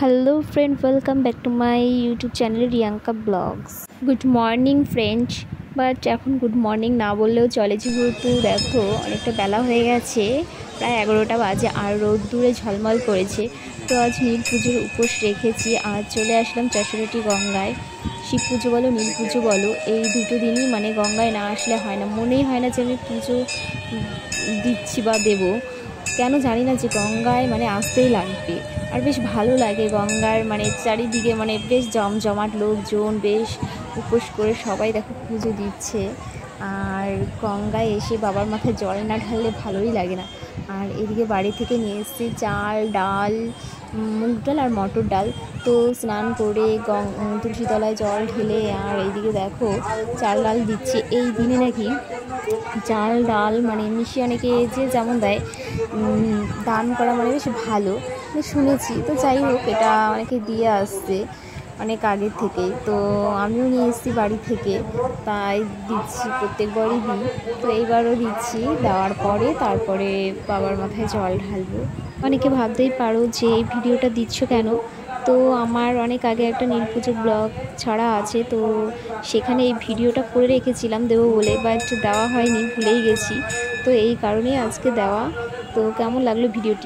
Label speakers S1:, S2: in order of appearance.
S1: Hello friend, welcome back to my YouTube channel Riyanka blogs. Good morning friends, but এখন good morning না বললেও চলে, যেহেতু দেখো অনেকটা বেলা হয়ে গেছে, প্রায় 11টা বাজে আর রোদ্দুরে ঝলমল করেছে। তো আজ নীল পুজোর উপোস রেখেছি, আজ চলে আসলাম চশরটি গঙ্গায়। শিব পুজো বলো নীল পুজো বলো, এই দুটো দিনই মানে গঙ্গায় না আসলে হয় না, মনেই হয় না যে আমি পুজো দিচ্ছি বা দেবো। কেন জানি না, যে গঙ্গায় মানে আসতেই লাগবে। আর বেশ ভালো লাগে গঙ্গার মানে চারিদিকে মানে বেশ জমজমাট লোকজন, বেশ উপোস করে সবাই দেখো পুজো দিচ্ছে। আর গঙ্গায় এসে বাবার মাথায় জল না ঢাললে ভালোই লাগে না। আর এদিকে বাড়ি থেকে নিয়ে এসেছি চাল ডাল, মুগ ডাল আর মটর ডাল। তো স্নান করে তুলসী তলায় জল ঢেলে আর এইদিকে দেখো চাল ডাল দিচ্ছে। এই দিনে নাকি চাল ডাল মানে মিশিয়ে অনেকে যে যেমন দেয়, দান করা মানে বেশ ভালো শুনেছি। তো যাই হোক, এটা অনেকে দিয়ে আসছে অনেক আগের থেকেই, তো আমিও নিয়ে এসেছি বাড়ি থেকে, তাই দিচ্ছি, প্রত্যেকবারই দিই। তো এইবারও দিচ্ছি, দেওয়ার পরে তারপরে বাবার মাথায় জল ঢালবো। অনেকে ভাবতেই পারো যে এই ভিডিওটা দিচ্ছ কেন। তো আমার অনেক আগে একটা নীল পুজো ব্লগ ছাড়া আছে, তো সেখানে এই ভিডিওটা করে রেখেছিলাম দেবো বলে, বাট দেওয়া হয়নি, ভুলেই গেছি। তো এই কারণেই আজকে দেওয়া। তো কেমন লাগলো ভিডিওটি?